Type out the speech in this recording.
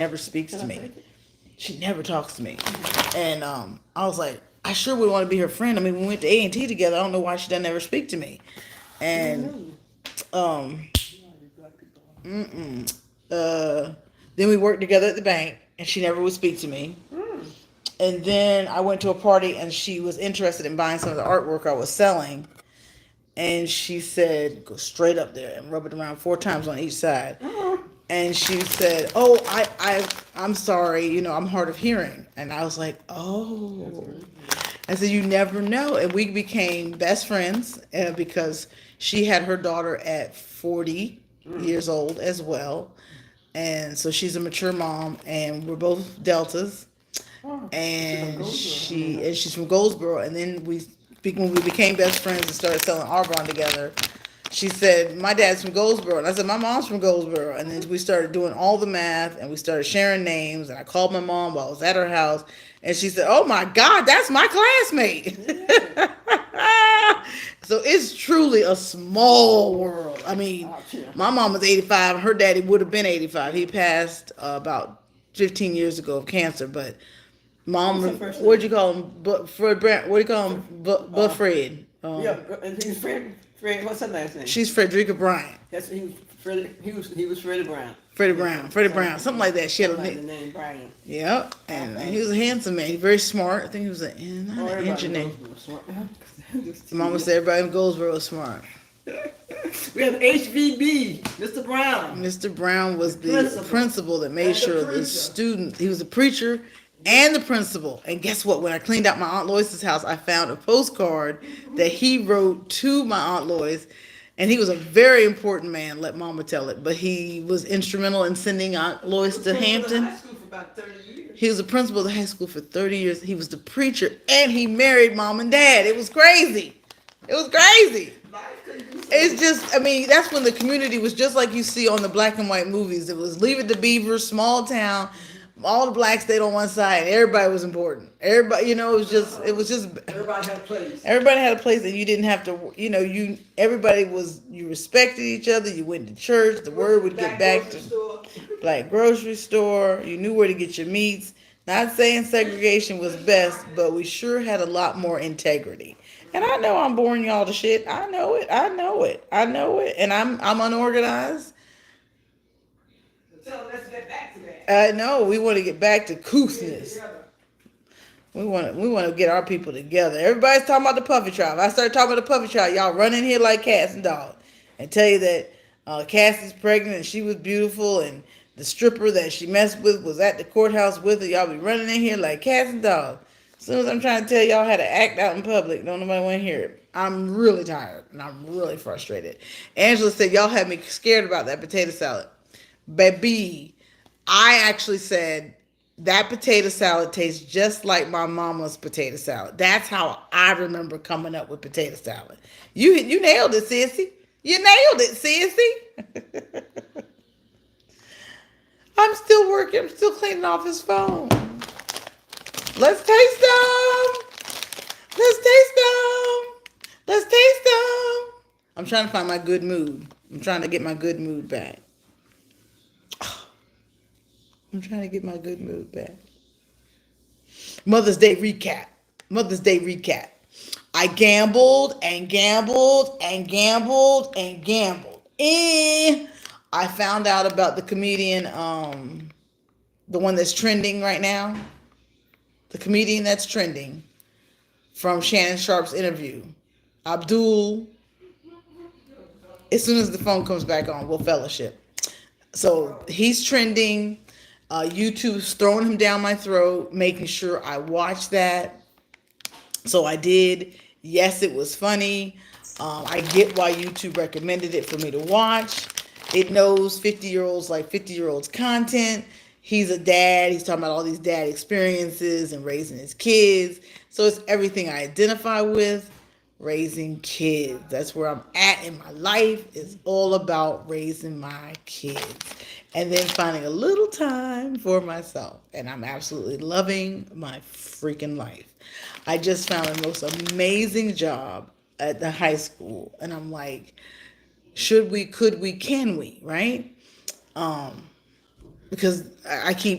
never speaks to me. She never talks to me. And I was like, I sure would want to be her friend. I mean, we went to A&T together. I don't know why she doesn't ever speak to me. And then we worked together at the bank, and she never would speak to me. And then I went to a party, and she was interested in buying some of the artwork I was selling. And she said, go straight up there and rub it around 4 times on each side. And she said, "Oh, I'm sorry. You know, I'm hard of hearing." And I was like, "Oh." I said, "You never know." And we became best friends because she had her daughter at 40 years old as well. And so she's a mature mom, and we're both Deltas. And she's from Goldsboro. And then when we became best friends and started selling Arbonne together, she said, my dad's from Goldsboro. And I said, my mom's from Goldsboro. And then we started doing all the math, and we started sharing names. And I called my mom while I was at her house. And she said, oh my God, that's my classmate. So it's truly a small world. I mean, my mom was 85. Her daddy would have been 85. He passed about 15 years ago of cancer. But mom, what'd you call him? Fred Brand. What do you call him? But Fred. Yeah, and he's Fred. What's her last name? She's Frederica Bryant. That's he was Freddie Brown. Freddie Brown, something like that. She had the name Bryant. Yep, and he was a handsome man. He's very smart. I think he was an engineer. Mama said everybody in Goldsboro was smart. We have HVB, Mr. Brown. Mr. Brown was the principal that made sure the students. He was a preacher and the principal. And guess what? When I cleaned out my Aunt Lois's house, I found a postcard that he wrote to my Aunt Lois. And he was a very important man, let Mama tell it. But he was instrumental in sending Aunt Lois to Hampton. High school for about 30 years. He was the principal of the high school for 30 years. He was the preacher, and he married Mom and Dad. It was crazy. It was crazy. It's just, I mean, that's when the community was just like you see on the black and white movies. It was Leave It to Beaver, small town. All the blacks stayed on one side, and everybody was important. Everybody, you know, it was just. Everybody had a place. Everybody had a place, and you didn't have to, you know, you respected each other. You went to church. The word would get back to black grocery store. You knew where to get your meats. Not saying segregation was best, but we sure had a lot more integrity. And I know I'm boring y'all to shit. I know it. And I'm unorganized. So let's get back to that. No, we want to get back to couthness. We want to get our people together. Everybody's talking about the puffy tribe. I started talking about the puffy tribe. Y'all run in here like cats and dogs and tell you that Cassie's pregnant and she was beautiful, and the stripper that she messed with was at the courthouse with her. Y'all be running in here like cats and dogs. As soon as I'm trying to tell y'all how to act out in public, don't nobody want to hear it. I'm really tired and I'm really frustrated. Angela said, y'all had me scared about that potato salad. Baby, I actually said that potato salad tastes just like my mama's potato salad. That's how I remember coming up with potato salad. You nailed it, sissy. You nailed it, sissy. I'm still working. I'm still cleaning off his phone. Let's taste them. Let's taste them. I'm trying to find my good mood. I'm trying to get my good mood back. Mother's Day recap. I gambled and gambled and gambled and gambled. I found out about the comedian, the one that's trending right now. The comedian that's trending from Shannon Sharp's interview. Abdul. As soon as the phone comes back on, we'll fellowship. So he's trending. YouTube's throwing him down my throat, making sure I watch that. So I did. Yes, it was funny. I get why YouTube recommended it for me to watch. It knows 50-year-olds like 50-year-olds content. He's a dad. He's talking about all these dad experiences and raising his kids. So it's everything I identify with. Raising kids. That's where I'm at in my life. It's all about raising my kids. And then finding a little time for myself. And I'm absolutely loving my freaking life. I just found the most amazing job at the high school. And I'm like, should we, could we, can we, right? because I keep